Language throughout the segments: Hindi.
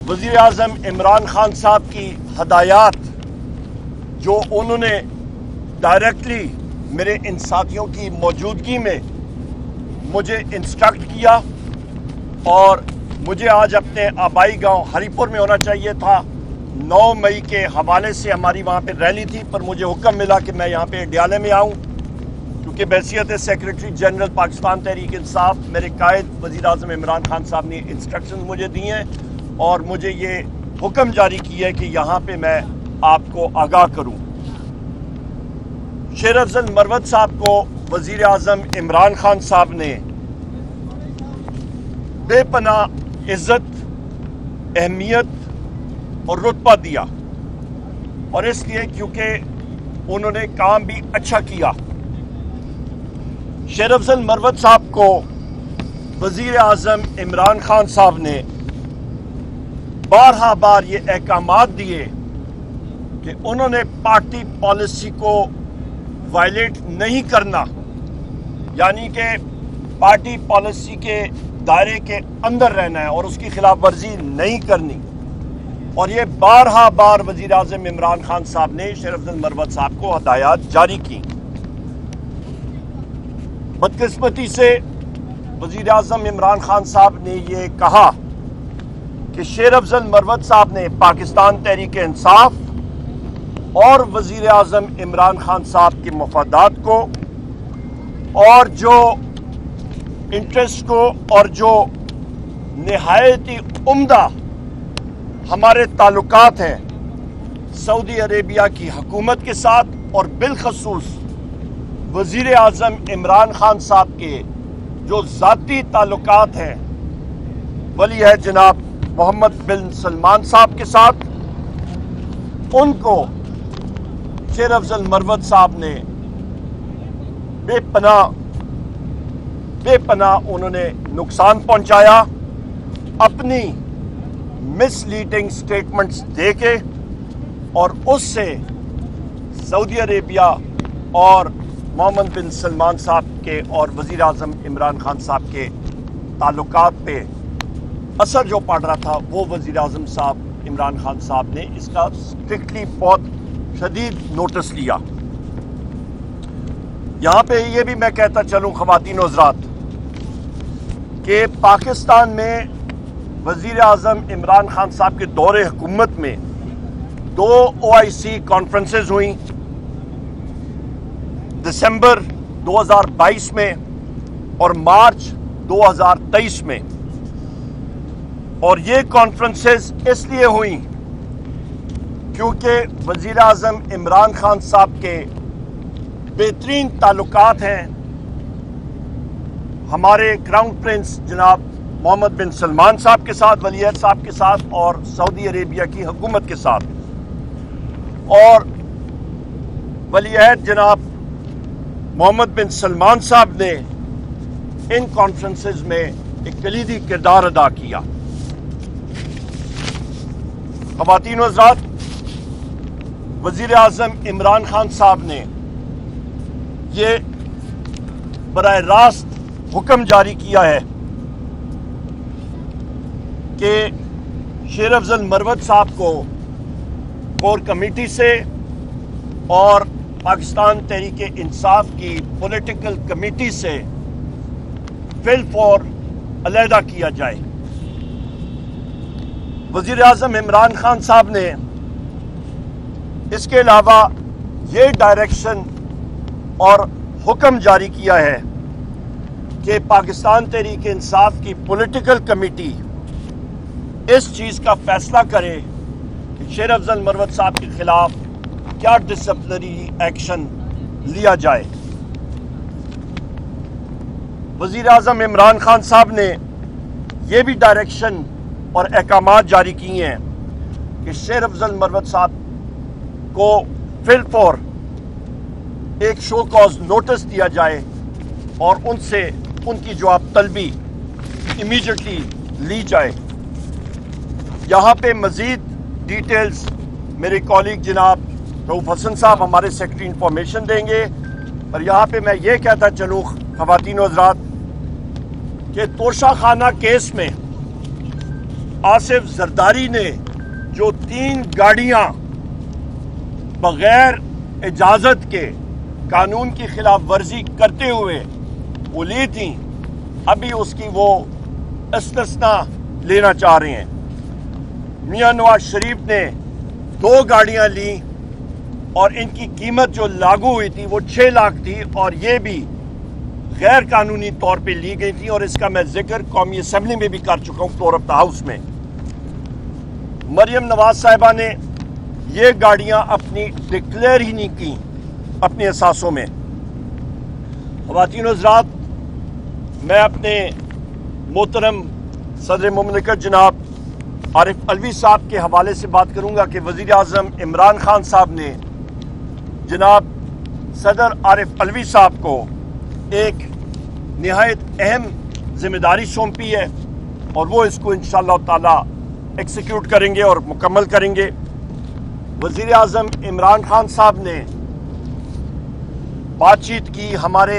वज़ीर आज़म इमरान खान साहब की हदायत जो उन्होंने डायरेक्टली मेरे इन साथियों की मौजूदगी में मुझे इंस्ट्रक्ट किया, और मुझे आज अपने आबाई गांव हरीपुर में होना चाहिए था। 9 मई के हवाले से हमारी वहाँ पे रैली थी, पर मुझे हुक्म मिला कि मैं यहाँ पे अडयाले में आऊँ, क्योंकि बहैसियत सेक्रेटरी जनरल पाकिस्तान तहरीक इंसाफ मेरे कायद वज़ीर आज़म इमरान खान साहब ने इंस्ट्रक्शन मुझे दिए हैं और मुझे ये हुक्म जारी किया है कि यहाँ पे मैं आपको आगाह करूँ। शेर अफजल मरवत साहब को वज़ीर आज़म इमरान खान साहब ने बेपनाह इज्जत, अहमियत और रुतबा दिया, और इसलिए क्योंकि उन्होंने काम भी अच्छा किया। शेर अफजल मरवत साहब को वज़ीर आज़म इमरान खान साहब ने बारहा बार ये अहकामात दिए कि उन्होंने पार्टी पॉलिसी को वायलेट नहीं करना, यानी कि पार्टी पॉलिसी के दायरे के अंदर रहना है और उसकी खिलाफ वर्जी नहीं करनी। और ये बारहा बार वज़ीर आज़म इमरान खान साहब ने शेर अफजल मरवत साहब को हदायत जारी की। बदकिस्मती से वज़ीर आज़म इमरान खान साहब ने ये कहा कि शेर अफजल मरवत साहब ने पाकिस्तान तहरीक इंसाफ और वज़ीर आज़म इमरान खान साहब के मफादात को और जो इंटरेस्ट को और जो निहायत ही उम्दा हमारे ताल्लुकात हैं सऊदी अरेबिया की हुकूमत के साथ, और बिलखसूस वज़ीर आज़म इमरान खान साहब के जो ज़ाती ताल्लुकात हैं वली है जनाब मोहम्मद बिन सलमान साहब के साथ, उनको शेर अफजल मरवत साहब ने बेपनाह उन्होंने नुकसान पहुंचाया अपनी मिसलीडिंग स्टेटमेंट्स देके, और उससे सऊदी अरेबिया और मोहम्मद बिन सलमान साहब के और वज़ीर आज़म इमरान खान साहब के ताल्लुकात पे असर जो पड़ रहा था, वो वज़ीर आज़म साहब इमरान खान साहब ने इसका स्ट्रिक्टली बहुत शदीद नोटिस लिया। यहाँ पे ये भी मैं कहता चलूँ ख़वातीन और हज़रात कि पाकिस्तान में वज़ीर आज़म इमरान खान साहब के दौरे हुकूमत में 2 OIC कॉन्फ्रेंसेस हुई, दिसंबर 2022 में और मार्च 2023 में। और ये कॉन्फ्रेंसेस इसलिए हुई क्योंकि वज़ीर आज़म इमरान खान साहब के बेहतरीन ताल्लुकात हैं हमारे क्राउन प्रिंस जनाब मोहम्मद बिन सलमान साहब के साथ, वलीअहद साहब के साथ और सऊदी अरेबिया की हुकूमत के साथ। और वलीअहद जनाब मोहम्मद बिन सलमान साहब ने इन कॉन्फ्रेंसेस में एक कलीदी किरदार अदा किया। ख़वातीन व हज़रात, वज़ीर आज़म इमरान खान साहब ने ये बराह रास्त हुक्म जारी किया है कि शेर अफजल मरवत साहब को कोर कमेटी से और पाकिस्तान तहरीक इंसाफ की पॉलिटिकल कमेटी से फिलफौर अलहदा किया जाए। वज़ीर आज़म इमरान खान साहब ने इसके अलावा ये डायरेक्शन और हुक्म जारी किया है कि पाकिस्तान तहरीक इंसाफ की पॉलिटिकल कमेटी इस चीज़ का फैसला करे कि शेर अफजल मरवत साहब के खिलाफ क्या डिसिप्लिनरी एक्शन लिया जाए। वज़ीर आज़म इमरान खान साहब ने यह भी डायरेक्शन और अहकामात जारी किए हैं कि शेर अफजल मरवत साहब को फिलफौर एक शो कॉज नोटिस दिया जाए और उनसे उनकी जवाब तलबी इमीडिएटली ली जाए। यहाँ पे मज़ीद डिटेल्स मेरे कॉलीग जनाब रऊफ हसन साहब हमारे सेक्रेटरी इंफॉर्मेशन देंगे, पर यहाँ पे मैं ये कहता चलूँ ख़वातीन व हज़रात कि तोशा खाना केस में आसिफ जरदारी ने जो 3 गाड़ियां बगैर इजाजत के कानून की खिलाफ वर्जी करते हुए वो ली थी, अभी उसकी वो इस्तिस्ना लेना चाह रहे हैं। मियां नवाज शरीफ ने 2 गाड़ियां ली और इनकी कीमत जो लागू हुई थी वो 6 लाख थी और ये भी गैर कानूनी तौर पे ली गई थी और इसका मैं जिक्र कौमी असेंबली में भी कर चुका हूं, फ्लोर ऑफ द हाउस में। मरियम नवाज साहिबा ने ये गाड़ियां अपनी डिक्लेयर ही नहीं की अपने असासों में। ख़वातीन हज़रात, मैं अपने मोहतरम सदर मुमलिकत जनाब आरिफ अलवी साहब के हवाले से बात करूंगा कि वज़ीर आज़म इमरान खान साहब ने जनाब सदर आरिफ अलवी साहब को एक निहायत अहम जिम्मेदारी सौंपी है और वो इसको इंशाअल्लाह ताला एग्जीक्यूट करेंगे और मुकम्मल करेंगे। वज़ीर आज़म इमरान खान साहब ने बातचीत की हमारे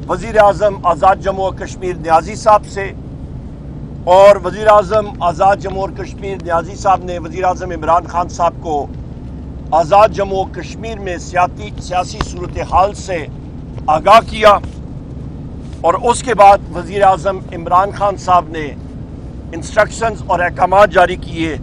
वज़ीर आज़म आज़ाद जम्मू और कश्मीर न्याजी साहब से और वज़ीर आज़म आज़ाद जम्मू और कश्मीर न्याजी साहब ने वज़ीर आज़म इमरान खान साहब को आज़ाद जम्मू और कश्मीर में सियासी सूरत हाल से आगाह किया और उसके बाद वज़ीर आज़म इमरान खान साहब ने इंस्ट्रक्शंस और अहकाम जारी किए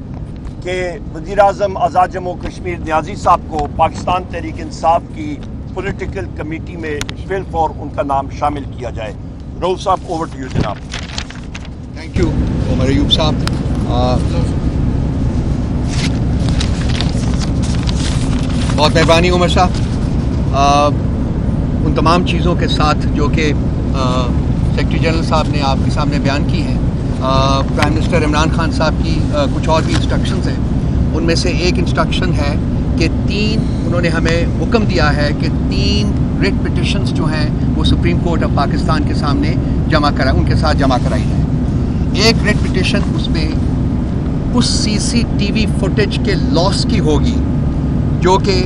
कि वज़ीर आज़म आज़ाद जम्मू कश्मीर न्याजी साहब को पाकिस्तान तहरीक इंसाफ की पॉलिटिकल कमेटी में बिलफौर उनका नाम शामिल किया जाए। रऊफ साहब, ओवर टू यू जनाब। थैंक यू उमर अयूब साहब। बहुत मेहरबानी उमर साहब, उन तमाम चीज़ों के साथ जो कि सेक्रेटरी जनरल साहब ने आपके सामने बयान की हैं। प्राइम मिनिस्टर इमरान खान साहब की कुछ और भी इंस्ट्रक्शंस हैं। उनमें से एक इंस्ट्रक्शन है कि 3 उन्होंने हमें हुक्म दिया है कि 3 रिट पिटिशंस जो हैं वो सुप्रीम कोर्ट ऑफ पाकिस्तान के सामने उनके साथ जमा कराई जाए। एक रिट पिटिशन उसमें उस CCTV फुटेज के लॉस की होगी जो कि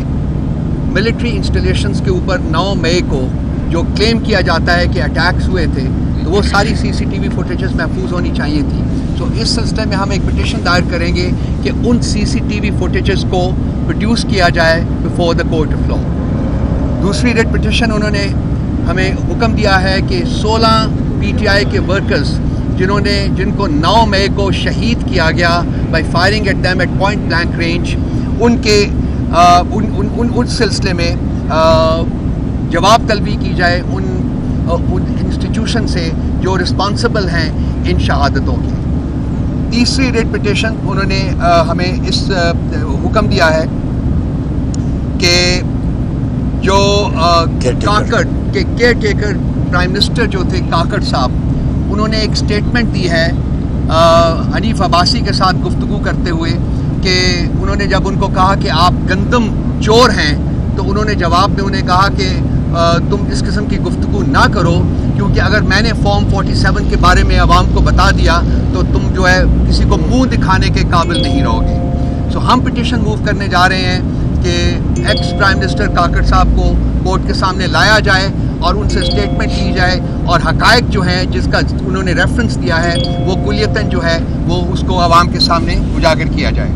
मिलिट्री इंस्टॉलेशंस के ऊपर 9 मई को जो क्लेम किया जाता है कि अटैक्स हुए थे, तो वो सारी CCTV फुटेजेस महफूज होनी चाहिए थी। तो इस सिलसिले में हम एक पिटिशन दायर करेंगे कि उन CCTV फुटेजेस को प्रोड्यूस किया जाए before the court of law. दूसरी रेड पिटिशन उन्होंने हमें हुक्म दिया है कि 16 PTI के वर्कर्स जिनको 9 मई को शहीद किया गया by firing at them at point blank range, उनके उस सिलसिले में जवाब तलबी की जाए उन इंस्टीट्यूशन से जो रिस्पॉन्सिबल हैं इन शहादतों की। तीसरी रेड पिटिशन उन्होंने हमें इस हुक्म दिया है कि जो काकड़ के केयर टेकर प्राइम मिनिस्टर जो थे काकड़ साहब, उन्होंने एक स्टेटमेंट दी है हनीफ अब्बासी के साथ गुफ्तगू करते हुए कि उन्होंने जब उनको कहा कि आप गंदम चोर हैं, तो उन्होंने जवाब में उन्हें कहा कि तुम इस किस्म की गुफ्तगू ना करो, क्योंकि अगर मैंने फॉर्म 47 के बारे में आवाम को बता दिया तो तुम जो है किसी को मुंह दिखाने के काबिल नहीं रहोगे। सो हम पिटिशन मूव करने जा रहे हैं कि एक्स प्राइम मिनिस्टर काकड़ साहब को कोर्ट के सामने लाया जाए और उनसे स्टेटमेंट ली जाए और हकायक जो हैं जिसका उन्होंने रेफरेंस दिया है वो कुलियतन जो है वो उसको आवाम के सामने उजागर किया जाए।